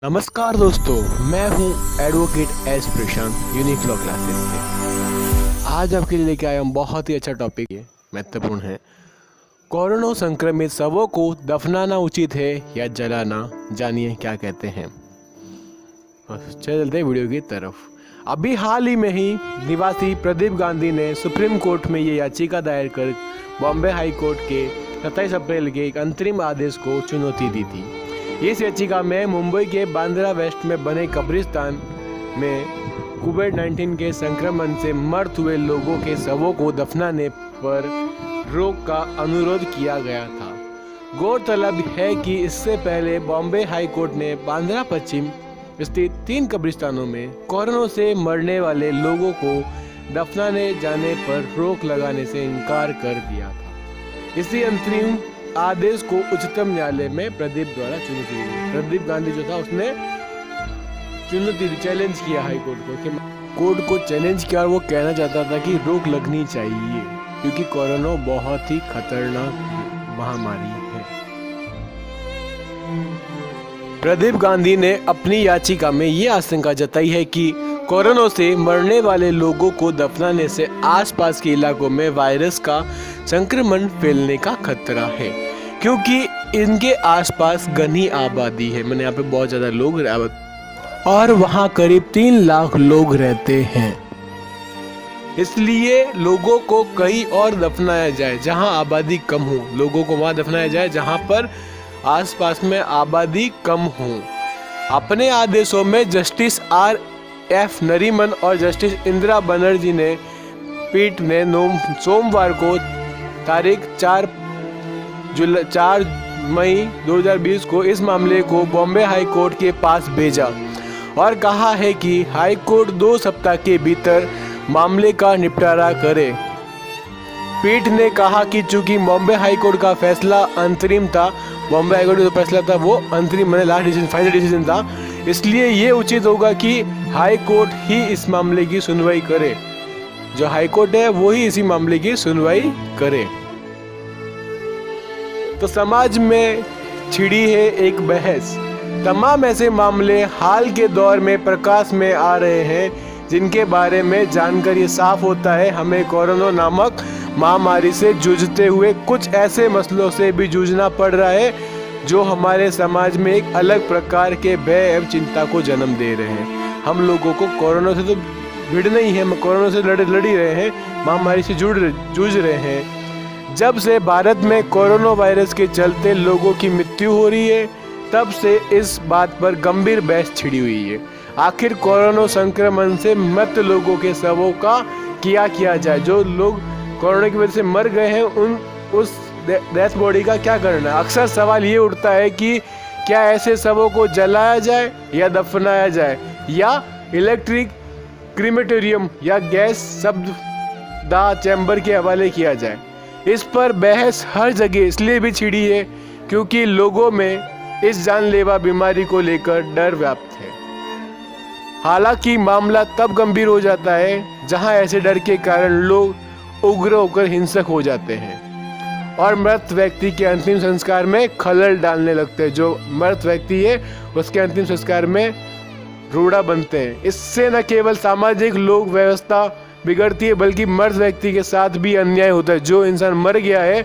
नमस्कार दोस्तों, मैं हूं एडवोकेट एस प्रशांत यूनिक लॉ क्लासेस से। आज आपके लिए लेके आया हूं बहुत ही अच्छा टॉपिक है, महत्वपूर्ण है। कोरोना संक्रमित शवों को दफनाना उचित है या जलाना, जानिए क्या कहते हैं। चलते हैं वीडियो की तरफ। अभी हाल ही में ही निवासी प्रदीप गांधी ने सुप्रीम कोर्ट में ये याचिका दायर कर बॉम्बे हाई कोर्ट के 27 अप्रैल के एक अंतरिम आदेश को चुनौती दी थी। इस याचिका में मुंबई के बांद्रा वेस्ट में बने कब्रिस्तान में कोविड-19 के संक्रमण से मृत हुए लोगों के शवों को दफनाने पर रोक का अनुरोध किया गया था। गौरतलब है कि इससे पहले बॉम्बे हाई कोर्ट ने बांद्रा पश्चिम स्थित 3 कब्रिस्तानों में कोरोना से मरने वाले लोगों को दफनाने जाने पर रोक लगाने से इनकार कर दिया था। इसी अंतरिम आदेश को उच्चतम न्यायालय में प्रदीप द्वारा चुनौती दी। प्रदीप गांधी जो था उसने चुनौती दी, चैलेंज किया हाई कोर्ट को कि कोर्ट को चैलेंज किया और वो कहना चाहता था कि रोक लगनी चाहिए क्योंकि कोरोना बहुत ही खतरनाक महामारी है। प्रदीप गांधी ने अपनी याचिका में ये आशंका जताई है कि कोरोना से मरने वाले लोगों को दफनाने से आसपास के इलाकों में वायरस का संक्रमण फैलने का खतरा है क्योंकि इनके आसपास घनी आबादी है। मैंने यहाँ पे बहुत ज़्यादा लोग और वहाँ करीब 3 लाख लोग रहते हैं। इसलिए लोगों को कहीं और दफनाया जाए जहाँ आबादी कम हो। लोगों को वहाँ दफनाया जाए जहाँ पर आसपास में आबादी कम हो। अपने आदेशों में जस्टिस R.F. नरीमन और जस्टिस इंदिरा बनर्जी ने पीठ ने सोमवार को तारीख 4 मई 2020 को इस मामले को बॉम्बे हाई कोर्ट के पास भेजा और कहा है कि हाई कोर्ट 2 सप्ताह के भीतर मामले का निपटारा करे। पीठ ने कहा कि चूंकि बॉम्बे हाई कोर्ट का फैसला अंतरिम था, बॉम्बे हाई कोर्ट का जो फैसला था वो अंतरिम लास्ट डिसीजन, फाइनल डिसीजन था, इसलिए ये उचित होगा कि हाई कोर्ट ही इस मामले की सुनवाई करे। जो हाई कोर्ट है वो ही इसी मामले की सुनवाई करे। तो समाज में छिड़ी है एक बहस। तमाम ऐसे मामले हाल के दौर में प्रकाश में आ रहे हैं जिनके बारे में जानकर ये साफ होता है हमें कोरोना नामक महामारी से जूझते हुए कुछ ऐसे मसलों से भी जूझना पड़ रहा है जो हमारे समाज में एक अलग प्रकार के भय एवं चिंता को जन्म दे रहे हैं। हम लोगों को कोरोना से तो भिड़ना ही है, कोरोना से लड़ ही रहे हैं, महामारी से जूझ रहे हैं। जब से भारत में कोरोना वायरस के चलते लोगों की मृत्यु हो रही है तब से इस बात पर गंभीर बहस छिड़ी हुई है। आखिर कोरोना संक्रमण से मृत लोगों के शवों का क्या किया जाए। जो लोग कोरोना की वजह से मर गए हैं उस डेथ बॉडी का क्या करना है। अक्सर सवाल ये उठता है कि क्या ऐसे शवों को जलाया जाए या दफनाया जाए या इलेक्ट्रिक क्रीमेटोरियम या गैस शब्ददाह चैम्बर के हवाले किया जाए। इस पर बहस हर जगह इसलिए भी छिड़ी है क्योंकि लोगों में इस जानलेवा बीमारी को लेकर डर व्याप्त है। हालांकि मामला तब गंभीर हो जाता है जहां ऐसे डर के कारण लोग उग्र होकर हिंसक हो जाते हैं और मृत व्यक्ति के अंतिम संस्कार में खलल डालने लगते हैं। जो मृत व्यक्ति है उसके अंतिम संस्कार में रूढ़ा बनते हैं। इससे न केवल सामाजिक लोक व्यवस्था बिगड़ती है बल्कि मृत व्यक्ति के साथ भी अन्याय होता है। जो इंसान मर गया है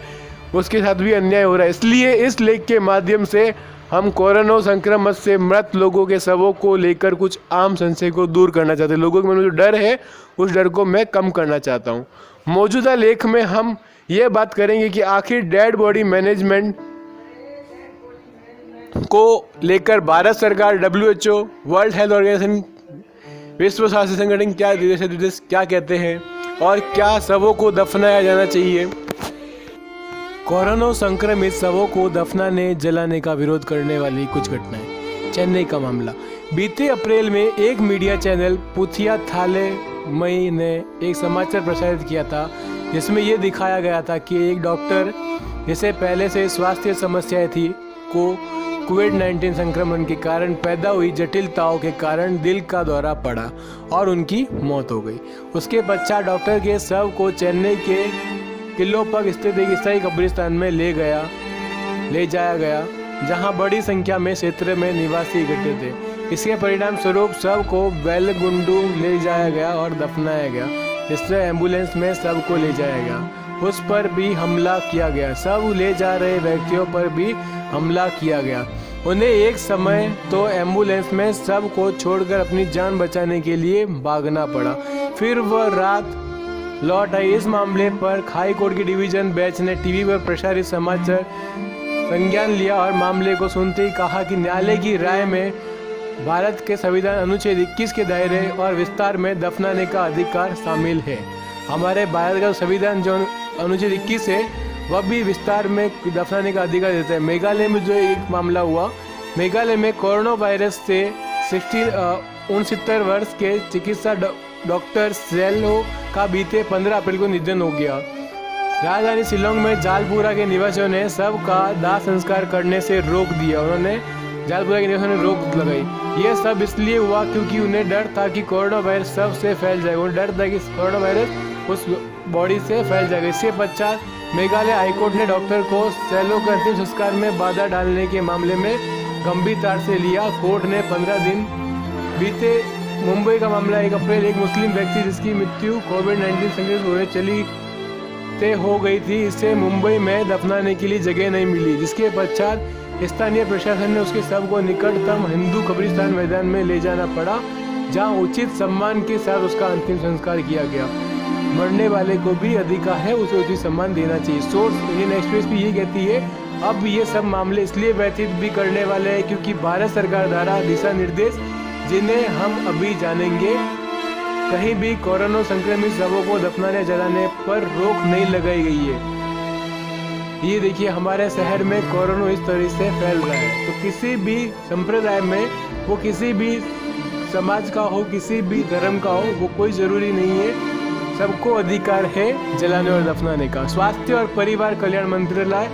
उसके साथ भी अन्याय हो रहा है। इसलिए इस लेख के माध्यम से हम कोरोना संक्रमण से मृत लोगों के शवों को लेकर कुछ आम संशय को दूर करना चाहते हैं। लोगों के मन में जो डर है उस डर को मैं कम करना चाहता हूँ। मौजूदा लेख में हम ये बात करेंगे कि आखिर डेड बॉडी मैनेजमेंट को लेकर भारत सरकार, WHO, वर्ल्ड हेल्थ ऑर्गेनाइजेशन, विश्व स्वास्थ्य संगठन क्या कहते हैं और क्या शवों को दफनाया जाना चाहिए। कोरोना संक्रमित शवों को दफनाने जलाने का विरोध करने वाली कुछ घटनाएं। चेन्नई का मामला। बीते अप्रैल में एक मीडिया चैनल पुथिया थाले मई ने एक समाचार प्रसारित किया था जिसमें यह दिखाया गया था कि एक डॉक्टर जिसे पहले से स्वास्थ्य समस्याएं थी को कोविड-19 संक्रमण के कारण पैदा हुई जटिलताओं के कारण दिल का दौरा पड़ा और उनकी मौत हो गई। उसके पश्चात डॉक्टर के शव को चेन्नई के किलोपग स्थित एक ईसाई कब्रिस्तान में ले जाया गया जहां बड़ी संख्या में क्षेत्र में निवासी इकट्ठे थे। इसके परिणाम स्वरूप शव को वेलगुंडू ले जाया गया और दफनाया गया। इससे एम्बुलेंस में शव को ले जाया गया, उस पर भी हमला किया गया। शव ले जा रहे व्यक्तियों पर भी हमला किया गया। उन्हें एक समय तो एम्बुलेंस में शव को छोड़कर अपनी जान बचाने के लिए भागना पड़ा। फिर वह रात लौट आई। इस मामले पर हाई कोर्ट की डिवीजन बेंच ने टीवी पर प्रसारित समाचार संज्ञान लिया और मामले को सुनते ही कहा कि न्यायालय की राय में भारत के संविधान अनुच्छेद 21 के दायरे और विस्तार में दफनाने का अधिकार शामिल है। हमारे भारत का संविधान जो अनुच्छेद 21 है वह भी विस्तार में दफनाने का अधिकार देता है। मेघालय में जो एक मामला हुआ, मेघालय में कोरोना वायरस से 69 वर्ष के चिकित्सा डॉक्टर सेलो का बीते 15 अप्रैल को निधन हो गया। राजधानी शिलोंग में जालपुरा के निवासियों ने शव का दाह संस्कार करने से रोक दिया। उन्होंने जालपुरा के निवासियों ने रोक लगाई। यह सब इसलिए हुआ क्योंकि उन्हें डर था कि कोरोना वायरस शव से फैल जाएगा। उन्हें डर था कि कोरोना वायरस उस बॉडी से फैल जाएगा। इसके पश्चात मेघालय हाईकोर्ट ने डॉक्टर को सेलो के अंतिम संस्कार में बाधा डालने के मामले में गंभीरता से लिया। कोर्ट ने 15 दिन बीते मुंबई का मामला 1 अप्रैल एक मुस्लिम व्यक्ति जिसकी मृत्यु कोविड-19 संक्रमित हुए चलते हो गई थी, इसे मुंबई में दफनाने के लिए जगह नहीं मिली, जिसके पश्चात स्थानीय प्रशासन ने उसके शव को निकटतम हिंदू कब्रिस्तान मैदान में ले जाना पड़ा, जहां उचित सम्मान के साथ उसका अंतिम संस्कार किया गया। मरने वाले को भी अधिकार है, उसे उचित सम्मान देना चाहिए। सोर्स इंडियन एक्सप्रेस भी ये कहती है। अब ये सब मामले इसलिए व्यतीत भी करने वाले हैं क्योंकि भारत सरकार द्वारा दिशा निर्देश, जिन्हें हम अभी जानेंगे, कहीं भी कोरोना संक्रमित शवों को दफनाने जलाने पर रोक नहीं लगाई गई है। ये देखिए हमारे शहर में कोरोना इस तरह से फैल रहा है, तो किसी भी संप्रदाय में, वो किसी भी समाज का हो, किसी भी धर्म का हो, वो कोई जरूरी नहीं है, सबको अधिकार है जलाने और दफनाने का। स्वास्थ्य और परिवार कल्याण मंत्रालय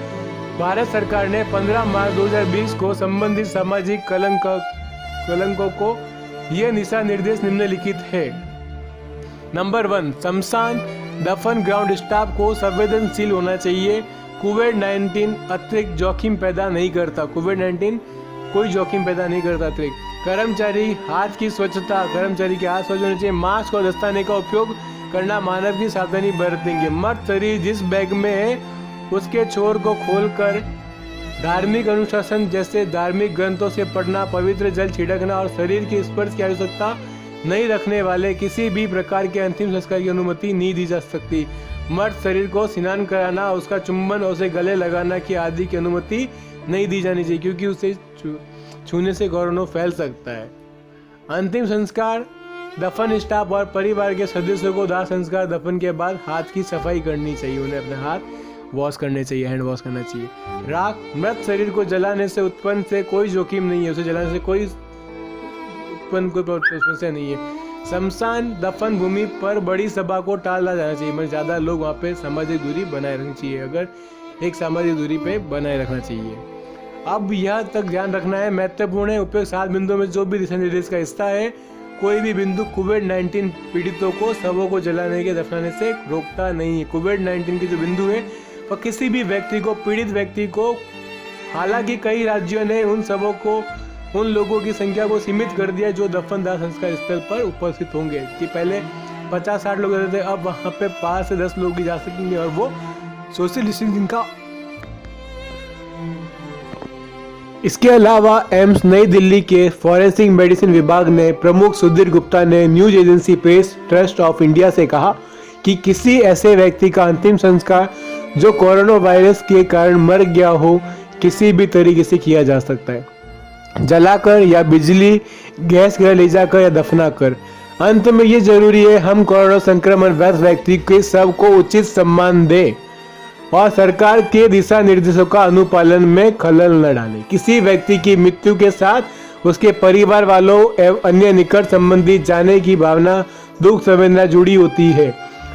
भारत सरकार ने 15 मार्च 2020 को संबंधित सामाजिक कलंकों को ये दिशा निर्देश निम्नलिखित है। नंबर 1, शमशान दफन ग्राउंड स्टाफ को संवेदनशील होना चाहिए। कोविड-19 अतिरिक्त जोखिम पैदा नहीं करता। कोविड-19 कोई जोखिम पैदा नहीं करता अतिरिक्त। कर्मचारी हाथ की स्वच्छता, कर्मचारी के हाथ स्वच्छ होने चाहिए। मास्क और दस्ताने का उपयोग करना, मानव की सावधानी बरतेंगे। मर्द शरीर जिस बैग में है उसके छोर को खोलकर धार्मिक अनुशासन जैसे धार्मिक ग्रंथों से पढ़ना, पवित्र जल छिड़कना और शरीर के स्पर्श की आवश्यकता नहीं रखने वाले किसी भी प्रकार के अंतिम संस्कार की अनुमति नहीं दी जा सकती। मर्द शरीर को स्नान कराना, उसका चुंबन और उसे गले लगाना की आदि की अनुमति नहीं दी जानी चाहिए क्योंकि उसे छूने से कोरोना फैल सकता है। अंतिम संस्कार दफन स्टाफ और परिवार के सदस्यों को दाह संस्कार दफन के बाद हाथ की सफाई करनी चाहिए। उन्हें अपने हाथ वॉश करने चाहिए, हैंड वॉश करना चाहिए। राख मृत शरीर को जलाने से उत्पन्न से कोई जोखिम नहीं है, उसे जलाने से कोई समस्या नहीं है। शमशान दफन भूमि पर बड़ी सभा को टाला जाना चाहिए, मतलब ज़्यादा लोग वहाँ पे सामाजिक दूरी बनाए रखनी चाहिए। अगर एक सामाजिक दूरी पे बनाए रखना चाहिए। अब यह तक ध्यान रखना है, महत्वपूर्ण है। उपयुक्त 7 बिंदुओं में जो भी दिशा निर्देश का हिस्सा है, कोई भी बिंदु कोविड-19 पीड़ितों को शवों को जलाने के दफनाने से रोकता नहीं है। कोविड-19 के जो बिंदु है वह किसी भी व्यक्ति को, पीड़ित व्यक्ति को, हालांकि कई राज्यों ने उन शवों को, उन लोगों की संख्या को सीमित कर दिया जो दफन दाह संस्कार स्थल पर उपस्थित होंगे। कि पहले 50-60 लोग रहते थे, अब वहाँ पे 5 से 10 लोग ही जा सकेंगे और वो सोशल डिस्टेंसिंग का। इसके अलावा एम्स नई दिल्ली के फॉरेंसिक मेडिसिन विभाग ने प्रमुख सुधीर गुप्ता ने news agency press trust of India से कहा कि किसी ऐसे व्यक्ति का अंतिम संस्कार जो कोरोना वायरस के कारण मर गया हो, किसी भी तरीके से किया जा सकता है, जलाकर या बिजली गैस घर ले जाकर या दफना कर। अंत में ये जरूरी है हम कोरोना संक्रमण ग्रस्त व्यक्ति के शव को उचित सम्मान दें और सरकार के दिशा निर्देशों का अनुपालन में खलल न डालें। किसी व्यक्ति की मृत्यु के साथ उसके परिवार वालों एवं अन्य निकट संबंधी जाने की भावना, दुख संवेदना जुड़ी होती है,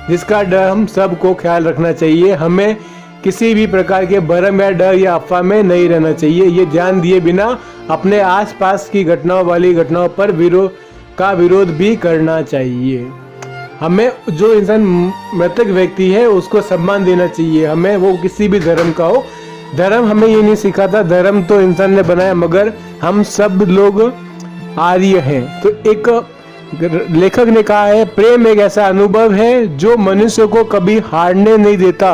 जिसका हम सबको ख्याल रखना चाहिए। हमें किसी भी प्रकार के भ्रम या डर या अफवाह में नहीं रहना चाहिए। ये ध्यान दिए बिना अपने आसपास की घटनाओं वाली घटनाओं पर विरोध भी करना चाहिए। हमें जो इंसान मृतक व्यक्ति है उसको सम्मान देना चाहिए, हमें वो किसी भी धर्म का हो, धर्म हमें ये नहीं सिखाता, धर्म तो इंसान ने बनाया, मगर हम सब लोग आर्य हैं। तो एक लेखक ने कहा है, प्रेम एक ऐसा अनुभव है जो मनुष्य को कभी हारने नहीं देता,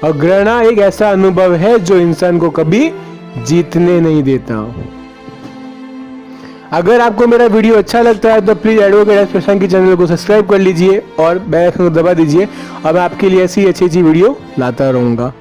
और घृणा एक ऐसा अनुभव है जो इंसान को कभी जीतने नहीं देता। अगर आपको मेरा वीडियो अच्छा लगता है तो प्लीज एडवोकेट एस प्रशांत की चैनल को सब्सक्राइब कर लीजिए और बेल आइकन को दबा दीजिए, और मैं आपके लिए ऐसी अच्छी वीडियो लाता रहूंगा।